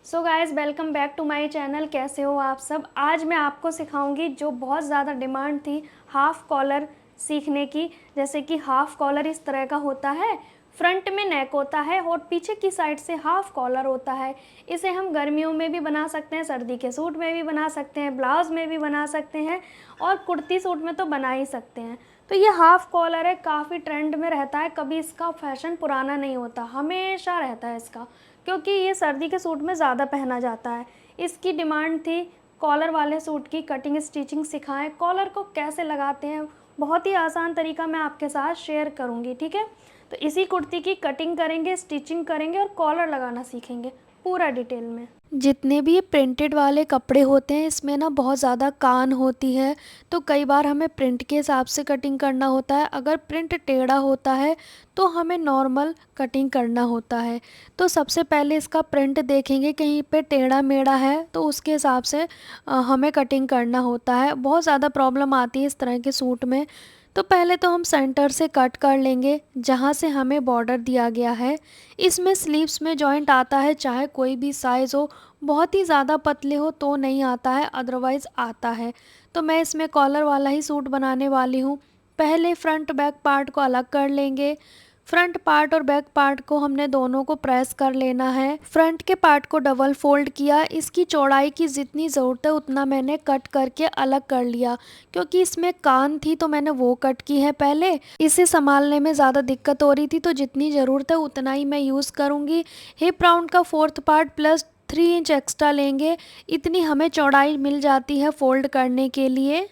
So guys welcome back to my channel. कैसे हो आप सब। आज मैं आपको सिखाऊंगी जो बहुत ज़्यादा डिमांड थी हाफ़ कॉलर सीखने की। जैसे कि हाफ़ कॉलर इस तरह का होता है, फ्रंट में नेक होता है और पीछे की साइड से हाफ़ कॉलर होता है। इसे हम गर्मियों में भी बना सकते हैं, सर्दी के सूट में भी बना सकते हैं, ब्लाउज़ में भी बना सकते हैं और कुर्ती सूट में तो बना ही सकते हैं। तो ये हाफ़ कॉलर है, काफ़ी ट्रेंड में रहता है, कभी इसका फैशन पुराना नहीं होता, हमेशा रहता है इसका, क्योंकि ये सर्दी के सूट में ज़्यादा पहना जाता है। इसकी डिमांड थी कॉलर वाले सूट की कटिंग स्टिचिंग सिखाएं। कॉलर को कैसे लगाते हैं बहुत ही आसान तरीका मैं आपके साथ शेयर करूंगी, ठीक है। तो इसी कुर्ती की कटिंग करेंगे, स्टिचिंग करेंगे और कॉलर लगाना सीखेंगे पूरा डिटेल में। जितने भी ये प्रिंटेड वाले कपड़े होते हैं इसमें ना बहुत ज़्यादा कान होती है, तो कई बार हमें प्रिंट के हिसाब से कटिंग करना होता है। अगर प्रिंट टेढ़ा होता है तो हमें नॉर्मल कटिंग करना होता है। तो सबसे पहले इसका प्रिंट देखेंगे, कहीं पे टेढ़ा मेढ़ा है तो उसके हिसाब से हमें कटिंग करना होता है। बहुत ज़्यादा प्रॉब्लम आती है इस तरह के सूट में। तो पहले तो हम सेंटर से कट कर लेंगे जहाँ से हमें बॉर्डर दिया गया है। इसमें स्लीव्स में जॉइंट आता है, चाहे कोई भी साइज़ हो, बहुत ही ज़्यादा पतले हो तो नहीं आता है, अदरवाइज़ आता है। तो मैं इसमें कॉलर वाला ही सूट बनाने वाली हूँ। पहले फ्रंट बैक पार्ट को अलग कर लेंगे। फ्रंट पार्ट और बैक पार्ट को हमने दोनों को प्रेस कर लेना है। फ्रंट के पार्ट को डबल फोल्ड किया, इसकी चौड़ाई की जितनी ज़रूरत है उतना मैंने कट करके अलग कर लिया, क्योंकि इसमें कान थी तो मैंने वो कट की है पहले। इसे संभालने में ज़्यादा दिक्कत हो रही थी तो जितनी ज़रूरत है उतना ही मैं यूज़ करूँगी। हिप राउंड का fourth part plus 3 inch extra लेंगे, इतनी हमें चौड़ाई मिल जाती है फोल्ड करने के लिए।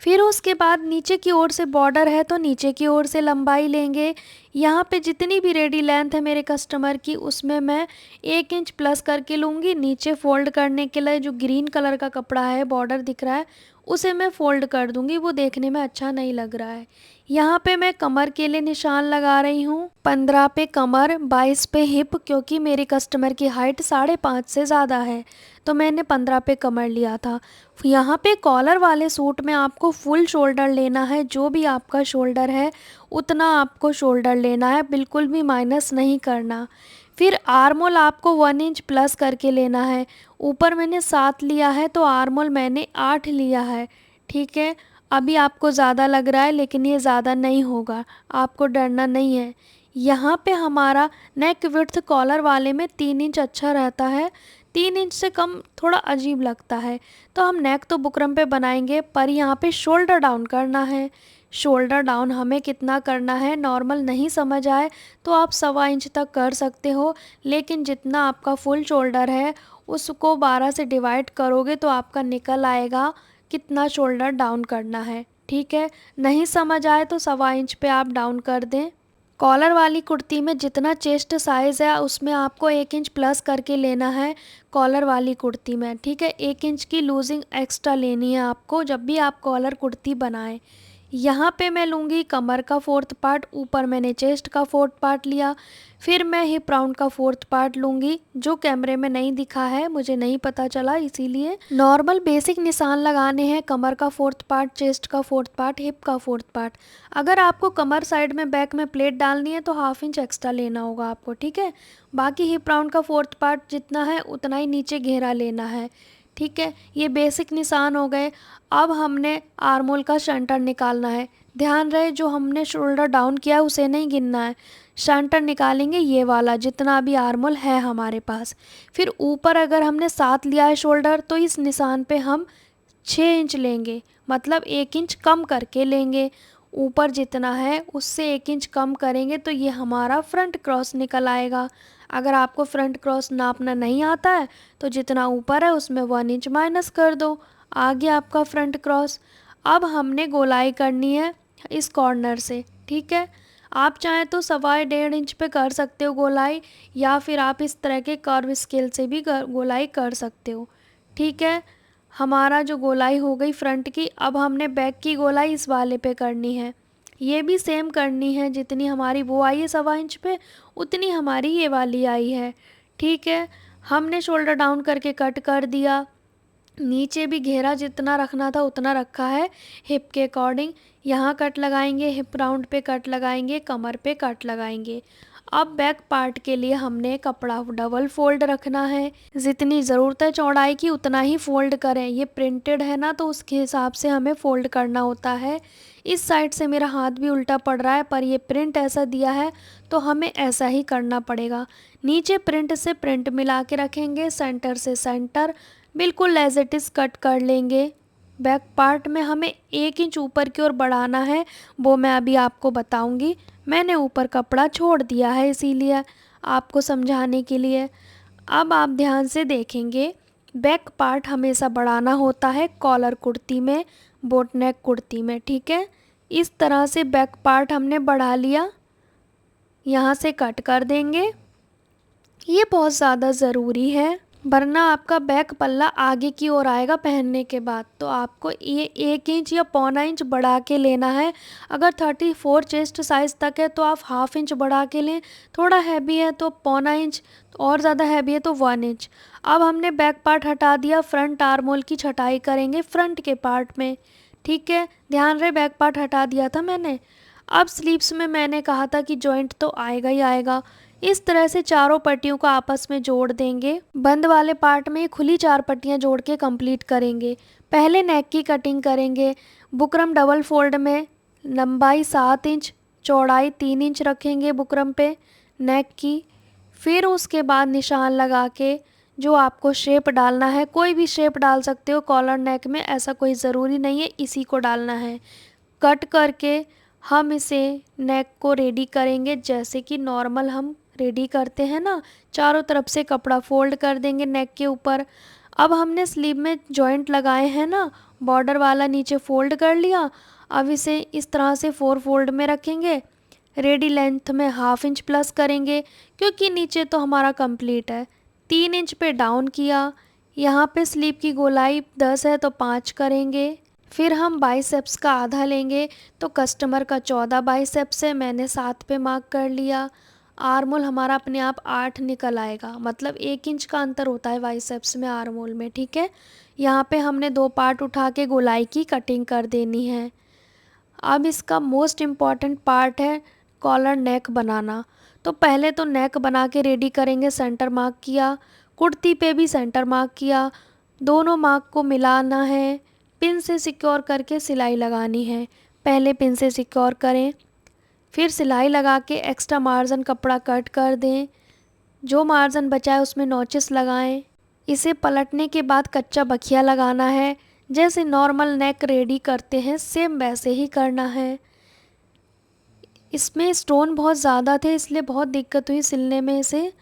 फिर उसके बाद नीचे की ओर से बॉर्डर है तो नीचे की ओर से लंबाई लेंगे। यहाँ पे जितनी भी रेडी लेंथ है मेरे कस्टमर की उसमें मैं 1 इंच प्लस करके लूँगी। नीचे फोल्ड करने के लिए जो ग्रीन कलर का कपड़ा है, बॉर्डर दिख रहा है, उसे मैं फ़ोल्ड कर दूँगी, वो देखने में अच्छा नहीं लग रहा है। यहाँ पे मैं कमर के लिए निशान लगा रही हूँ। 15 पे कमर, 22 पे हिप, क्योंकि मेरी कस्टमर की हाइट 5.5 से ज़्यादा है तो मैंने 15 पे कमर लिया था। यहाँ पे कॉलर वाले सूट में आपको फुल शोल्डर लेना है, जो भी आपका शोल्डर है उतना आपको शोल्डर लेना है, बिल्कुल भी माइनस नहीं करना। फिर आर्मोल आपको 1 इंच प्लस करके लेना है। ऊपर मैंने 7 लिया है तो आर्मोल मैंने 8 लिया है, ठीक है। अभी आपको ज़्यादा लग रहा है लेकिन ये ज़्यादा नहीं होगा, आपको डरना नहीं है। यहाँ पे हमारा नेक विड्थ कॉलर वाले में 3 इंच अच्छा रहता है, 3 इंच से कम थोड़ा अजीब लगता है। तो हम नेक तो बुकरम पे बनाएंगे पर यहाँ पे शोल्डर डाउन करना है। शोल्डर डाउन हमें कितना करना है, नॉर्मल नहीं समझ आए तो आप 1.25 इंच तक कर सकते हो, लेकिन जितना आपका फुल शोल्डर है उसको 12 से डिवाइड करोगे तो आपका निकल आएगा कितना शोल्डर डाउन करना है, ठीक है। नहीं समझ आए तो 1.25 इंच पे आप डाउन कर दें। कॉलर वाली कुर्ती में जितना चेस्ट साइज़ है उसमें आपको 1 इंच प्लस करके लेना है कॉलर वाली कुर्ती में, ठीक है। 1 इंच की लूजिंग एक्स्ट्रा लेनी है आपको जब भी आप कॉलर कुर्ती बनाएं। यहाँ पे मैं लूँगी कमर का फोर्थ पार्ट, ऊपर मैंने चेस्ट का फोर्थ पार्ट लिया। फिर मैं हिप राउंड का फोर्थ पार्ट लूँगी, जो कैमरे में नहीं दिखा है, मुझे नहीं पता चला, इसीलिए नॉर्मल बेसिक निशान लगाने हैं। कमर का फोर्थ पार्ट, चेस्ट का फोर्थ पार्ट, हिप का फोर्थ पार्ट। अगर आपको कमर साइड में बैक में प्लेट डालनी है तो 1/2 इंच एक्स्ट्रा लेना होगा आपको, ठीक है। बाकी हिप राउंड का फोर्थ पार्ट जितना है उतना ही नीचे घेरा लेना है, ठीक है। ये बेसिक निशान हो गए। अब हमने आर्मोल का सेंटर निकालना है। ध्यान रहे जो हमने शोल्डर डाउन किया है उसे नहीं गिनना है, सेंटर निकालेंगे ये वाला जितना भी आर्मोल है हमारे पास। फिर ऊपर अगर हमने 7 लिया है शोल्डर तो इस निशान पे हम 6 इंच लेंगे, मतलब 1 इंच कम करके लेंगे। ऊपर जितना है उससे 1 इंच कम करेंगे तो ये हमारा फ्रंट क्रॉस निकल आएगा। अगर आपको फ्रंट क्रॉस नापना नहीं आता है तो जितना ऊपर है उसमें 1 इंच माइनस कर दो, आ गया आपका फ्रंट क्रॉस। अब हमने गोलाई करनी है इस कॉर्नर से, ठीक है। आप चाहें तो 1.25 इंच पे कर सकते हो गोलाई, या फिर आप इस तरह के कर्व स्केल से भी गोलाई कर सकते हो, ठीक है। हमारा जो गोलाई हो गई फ्रंट की, अब हमने बैक की गोलाई इस वाले पे करनी है। ये भी सेम करनी है, जितनी हमारी वो आई है 1.25 इंच पे उतनी हमारी ये वाली आई है, ठीक है। हमने शोल्डर डाउन करके कट कर दिया। नीचे भी घेरा जितना रखना था उतना रखा है हिप के अकॉर्डिंग। यहाँ कट लगाएंगे, हिप राउंड पे कट लगाएंगे, कमर पे कट लगाएंगे। अब बैक पार्ट के लिए हमने कपड़ा डबल फोल्ड रखना है। जितनी ज़रूरत है चौड़ाई की उतना ही फोल्ड करें। ये प्रिंटेड है ना, तो उसके हिसाब से हमें फोल्ड करना होता है। इस साइड से मेरा हाथ भी उल्टा पड़ रहा है, पर ये प्रिंट ऐसा दिया है तो हमें ऐसा ही करना पड़ेगा। नीचे प्रिंट से प्रिंट मिला के रखेंगे, सेंटर से सेंटर बिल्कुल एज इट इज़ कट कर लेंगे। बैक पार्ट में हमें 1 इंच ऊपर की ओर बढ़ाना है, वो मैं अभी आपको बताऊंगी। मैंने ऊपर कपड़ा छोड़ दिया है इसीलिए आपको समझाने के लिए। अब आप ध्यान से देखेंगे, बैक पार्ट हमेशा बढ़ाना होता है कॉलर कुर्ती में, बोट नेक कुर्ती में, ठीक है। इस तरह से बैक पार्ट हमने बढ़ा लिया, यहाँ से कट कर देंगे। ये बहुत ज़्यादा ज़रूरी है, वरना आपका बैक पल्ला आगे की ओर आएगा पहनने के बाद। तो आपको ये 1 इंच या पौना इंच बढ़ा के लेना है। अगर 34 चेस्ट साइज़ तक है तो आप हाफ इंच बढ़ा के लें, थोड़ा हैवी है तो पौना इंच, और ज़्यादा हैवी है तो 1 इंच। अब हमने बैक पार्ट हटा दिया, फ्रंट आर्म होल की छटाई करेंगे फ्रंट के पार्ट में, ठीक है। ध्यान रहे बैक पार्ट हटा दिया था मैंने। अब स्लीव्स में मैंने कहा था कि जॉइंट तो आएगा ही आएगा। इस तरह से चारों पट्टियों को आपस में जोड़ देंगे। बंद वाले पार्ट में खुली 4 पट्टियां जोड़ के कंप्लीट करेंगे। पहले नेक की कटिंग करेंगे। बुकरम डबल फोल्ड में लंबाई 7 इंच, चौड़ाई 3 इंच रखेंगे बुकरम पे नेक की। फिर उसके बाद निशान लगा के जो आपको शेप डालना है, कोई भी शेप डाल सकते हो कॉलर नेक में, ऐसा कोई ज़रूरी नहीं है इसी को डालना है। कट करके हम इसे नेक को रेडी करेंगे जैसे कि नॉर्मल हम रेडी करते हैं ना। चारों तरफ से कपड़ा फोल्ड कर देंगे नेक के ऊपर। अब हमने स्लीव में जॉइंट लगाए हैं ना, बॉर्डर वाला नीचे फोल्ड कर लिया। अब इसे इस तरह से 4 फोल्ड में रखेंगे। रेडी लेंथ में हाफ इंच प्लस करेंगे, क्योंकि नीचे तो हमारा कंप्लीट है। 3 इंच पे डाउन किया। यहाँ पे स्लीव की गोलाई 10 है तो 5 करेंगे। फिर हम बाइसेप्स का आधा लेंगे, तो कस्टमर का 14 बाइसेप्स है, मैंने 7 पे मार्क कर लिया। आर्म होल हमारा अपने आप 8 निकल आएगा, मतलब 1 इंच का अंतर होता है बाइसेप्स में आर्म होल में, ठीक है। यहाँ पे हमने 2 पार्ट उठा के गोलाई की कटिंग कर देनी है। अब इसका मोस्ट इम्पॉर्टेंट पार्ट है कॉलर नेक बनाना। तो पहले तो नेक बना के रेडी करेंगे। सेंटर मार्क किया, कुर्ती पे भी सेंटर मार्क किया, दोनों मार्क को मिलाना है। पिन से सिक्योर करके सिलाई लगानी है। पहले पिन से सिक्योर करें, फिर सिलाई लगा के एक्स्ट्रा मार्जिन कपड़ा कट कर दें। जो मार्जिन बचा है उसमें नॉचेस लगाएं। इसे पलटने के बाद कच्चा बखिया लगाना है। जैसे नॉर्मल नेक रेडी करते हैं सेम वैसे ही करना है। इसमें स्टोन बहुत ज़्यादा थे इसलिए बहुत दिक्कत हुई सिलने में इसे।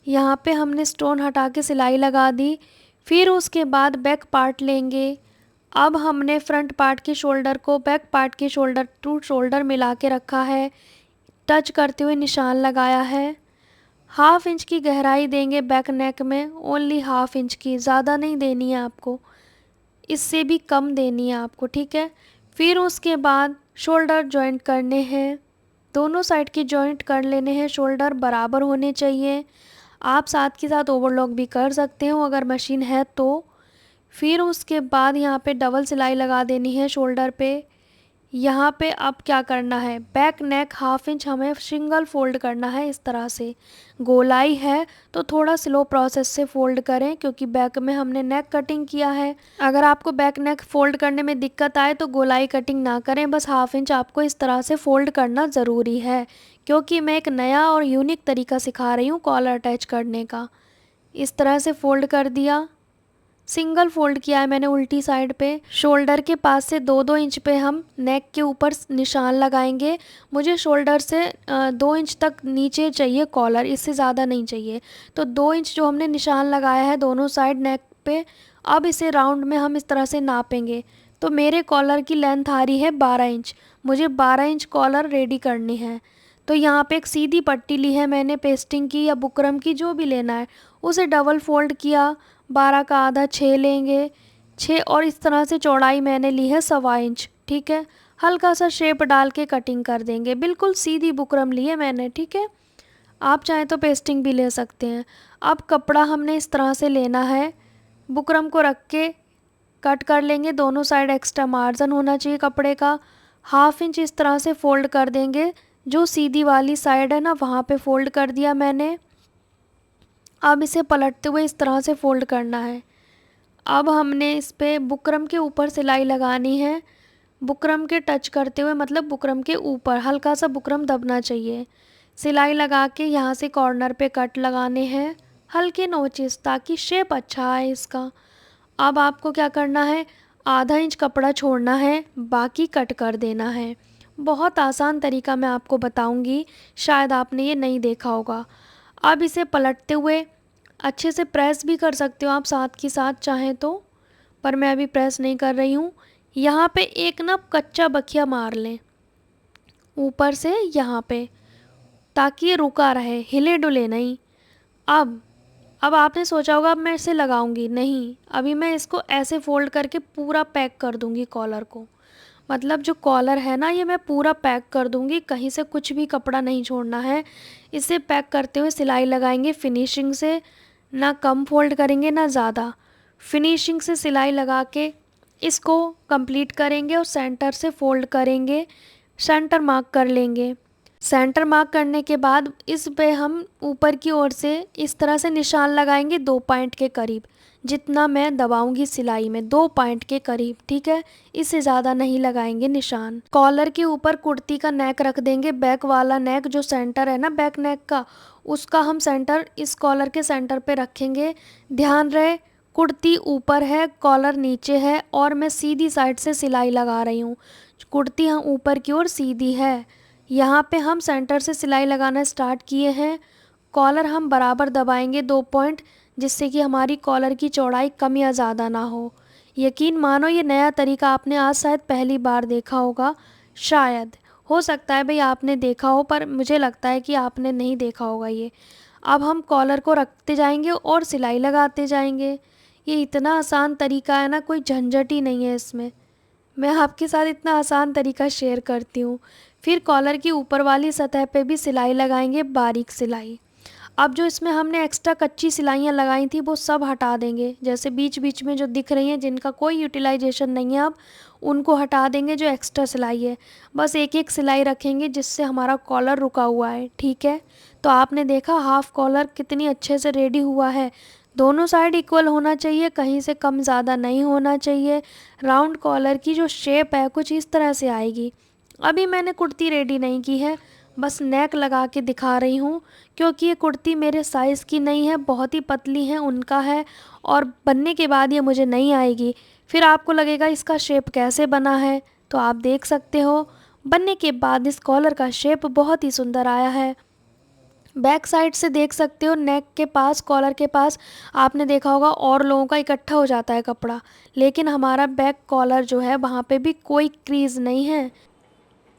यहाँ पे हमने स्टोन हटा के सिलाई लगा दी। फिर उसके बाद बैक पार्ट लेंगे। अब हमने फ्रंट पार्ट के शोल्डर को बैक पार्ट के शोल्डर टू शोल्डर मिला के रखा है, टच करते हुए निशान लगाया है। हाफ इंच की गहराई देंगे बैक नेक में, ओनली हाफ इंच की, ज़्यादा नहीं देनी है आपको, इससे भी कम देनी है आपको, ठीक है। फिर उसके बाद शोल्डर जॉइंट करने हैं, दोनों साइड की जॉइंट कर लेने हैं, शोल्डर बराबर होने चाहिए। आप साथ के साथ ओवरलॉक भी कर सकते हो अगर मशीन है तो। फिर उसके बाद यहाँ पे डबल सिलाई लगा देनी है शोल्डर पे। यहाँ पे अब क्या करना है, बैक नेक हाफ इंच हमें सिंगल फोल्ड करना है इस तरह से। गोलाई है तो थोड़ा स्लो प्रोसेस से फोल्ड करें, क्योंकि बैक में हमने नेक कटिंग किया है। अगर आपको बैक नेक फोल्ड करने में दिक्कत आए तो गोलाई कटिंग ना करें, बस हाफ इंच आपको इस तरह से फोल्ड करना ज़रूरी है, क्योंकि मैं एक नया और यूनिक तरीका सिखा रही हूँ कॉलर अटैच करने का। इस तरह से फोल्ड कर दिया, सिंगल फोल्ड किया है मैंने उल्टी साइड पे। शोल्डर के पास से 2-2 इंच पे हम नेक के ऊपर निशान लगाएंगे। मुझे शोल्डर से 2 इंच तक नीचे चाहिए कॉलर, इससे ज़्यादा नहीं चाहिए। तो 2 इंच जो हमने निशान लगाया है दोनों साइड नेक पे, अब इसे राउंड में हम इस तरह से नापेंगे। तो मेरे कॉलर की लेंथ आ रही है 12 इंच, मुझे 12 इंच कॉलर रेडी करनी है। तो यहाँ पे एक सीधी पट्टी ली है मैंने पेस्टिंग की या बुकरम की, जो भी लेना है, उसे डबल फोल्ड किया। 12 का आधा 6 लेंगे, 6, और इस तरह से चौड़ाई मैंने ली है 1.25 इंच, ठीक है। हल्का सा शेप डाल के कटिंग कर देंगे। बिल्कुल सीधी बुकरम ली है मैंने, ठीक है। आप चाहें तो पेस्टिंग भी ले सकते हैं। अब कपड़ा हमने इस तरह से लेना है, बुकरम को रख के कट कर लेंगे। दोनों साइड एक्स्ट्रा मार्जिन होना चाहिए कपड़े का। हाफ इंच इस तरह से फोल्ड कर देंगे जो सीधी वाली साइड है ना वहाँ पे फ़ोल्ड कर दिया मैंने। अब इसे पलटते हुए इस तरह से फ़ोल्ड करना है। अब हमने इस पे बुकरम के ऊपर सिलाई लगानी है। बुकरम के टच करते हुए, मतलब बुकरम के ऊपर हल्का सा बुकरम दबना चाहिए। सिलाई लगा के यहाँ से कॉर्नर पे कट लगाने हैं, हल्के नोचेस, ताकि शेप अच्छा आए इसका। अब आपको क्या करना है, आधा इंच कपड़ा छोड़ना है, बाकी कट कर देना है। बहुत आसान तरीका मैं आपको बताऊंगी, शायद आपने ये नहीं देखा होगा। अब इसे पलटते हुए अच्छे से प्रेस भी कर सकते हो आप साथ के साथ चाहें तो, पर मैं अभी प्रेस नहीं कर रही हूँ। यहाँ पे एक ना कच्चा बखिया मार लें ऊपर से यहाँ पे, ताकि ये रुका रहे, हिले डुले नहीं। अब आपने सोचा होगा अब मैं इसे लगाऊंगी, नहीं, अभी मैं इसको ऐसे फोल्ड करके पूरा पैक कर दूंगी कॉलर को। मतलब जो कॉलर है ना, ये मैं पूरा पैक कर दूंगी, कहीं से कुछ भी कपड़ा नहीं छोड़ना है। इसे पैक करते हुए सिलाई लगाएंगे फिनिशिंग से, ना कम फोल्ड करेंगे ना ज़्यादा। फिनिशिंग से सिलाई लगा के इसको कंप्लीट करेंगे और सेंटर से फोल्ड करेंगे, सेंटर मार्क कर लेंगे। सेंटर मार्क करने के बाद इस पे हम ऊपर की ओर से इस तरह से निशान लगाएंगे 2 पॉइंट के करीब, जितना मैं दबाऊंगी सिलाई में 2 पॉइंट के करीब, ठीक है, इससे ज़्यादा नहीं लगाएंगे निशान। कॉलर के ऊपर कुर्ती का नेक रख देंगे, बैक वाला नेक जो सेंटर है ना बैक नेक का, उसका हम सेंटर इस कॉलर के सेंटर पे रखेंगे। ध्यान रहे कुर्ती ऊपर है, कॉलर नीचे है, और मैं सीधी साइड से सिलाई लगा रही हूँ। कुर्ती हम ऊपर की ओर सीधी है। यहाँ पे हम सेंटर से सिलाई लगाना स्टार्ट किए हैं। कॉलर हम बराबर दबाएंगे 2 पॉइंट, जिससे कि हमारी कॉलर की चौड़ाई कम या ज़्यादा ना हो। यकीन मानो ये नया तरीका आपने आज शायद पहली बार देखा होगा, शायद, हो सकता है भाई आपने देखा हो, पर मुझे लगता है कि आपने नहीं देखा होगा ये। अब हम कॉलर को रखते जाएंगे और सिलाई लगाते जाएंगे। ये इतना आसान तरीका है ना, कोई झंझट ही नहीं है इसमें। मैं आपके साथ इतना आसान तरीका शेयर करती हूँ। फिर कॉलर की ऊपर वाली सतह पे भी सिलाई लगाएंगे, बारीक सिलाई। अब जो इसमें हमने एक्स्ट्रा कच्ची सिलाइयाँ लगाई थी वो सब हटा देंगे, जैसे बीच बीच में जो दिख रही हैं जिनका कोई यूटिलाइजेशन नहीं है, अब उनको हटा देंगे। जो एक्स्ट्रा सिलाई है बस एक एक सिलाई रखेंगे, जिससे हमारा कॉलर रुका हुआ है, ठीक है। तो आपने देखा हाफ कॉलर कितनी अच्छे से रेडी हुआ है। दोनों साइड इक्वल होना चाहिए, कहीं से कम ज़्यादा नहीं होना चाहिए। राउंड कॉलर की जो शेप है कुछ इस तरह से आएगी। अभी मैंने कुर्ती रेडी नहीं की है, बस नेक लगा के दिखा रही हूँ, क्योंकि ये कुर्ती मेरे साइज़ की नहीं है, बहुत ही पतली है उनका है, और बनने के बाद ये मुझे नहीं आएगी। फिर आपको लगेगा इसका शेप कैसे बना है, तो आप देख सकते हो बनने के बाद इस कॉलर का शेप बहुत ही सुंदर आया है। बैक साइड से देख सकते हो, नेक के पास, कॉलर के पास आपने देखा होगा और लोगों का इकट्ठा हो जाता है कपड़ा, लेकिन हमारा बैक कॉलर जो है वहाँ पे भी कोई क्रीज़ नहीं है।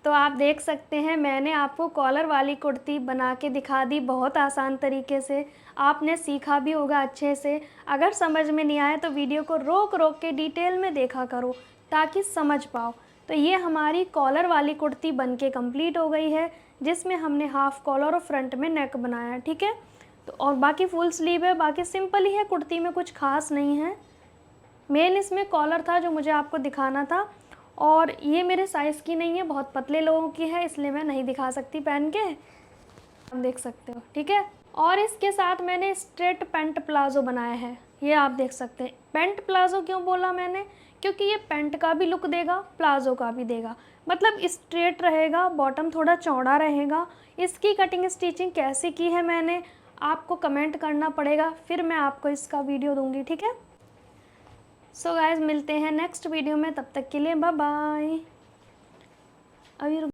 तो आप देख सकते हैं मैंने आपको कॉलर वाली कुर्ती बना के दिखा दी बहुत आसान तरीके से। आपने सीखा भी होगा अच्छे से। अगर समझ में नहीं आया तो वीडियो को रोक रोक के डिटेल में देखा करो, ताकि समझ पाओ। तो ये हमारी कॉलर वाली कुर्ती बन के कम्प्लीट हो गई है, जिसमें हमने हाफ कॉलर और फ्रंट में नेक बनाया है, ठीक है। तो और बाकी फुल स्लीव है, बाकी सिंपल ही है, कुर्ती में कुछ खास नहीं है। मेन इसमें कॉलर था जो मुझे आपको दिखाना था, और ये मेरे साइज़ की नहीं है, बहुत पतले लोगों की है, इसलिए मैं नहीं दिखा सकती पहन के। आप देख सकते हो, ठीक है। और इसके साथ मैंने स्ट्रेट पैंट प्लाज़ो बनाया है, ये आप देख सकते हैं। पैंट प्लाज़ो क्यों बोला मैंने, क्योंकि ये पैंट का भी लुक देगा, प्लाज़ो का भी देगा। मतलब स्ट्रेट रहेगा, बॉटम थोड़ा चौड़ा रहेगा। इसकी कटिंग स्टिचिंग कैसे की है मैंने, आपको कमेंट करना पड़ेगा, फिर मैं आपको इसका वीडियो दूँगी, ठीक है। सो गाइस मिलते हैं नेक्स्ट वीडियो में, तब तक के लिए बाय बाय। अभी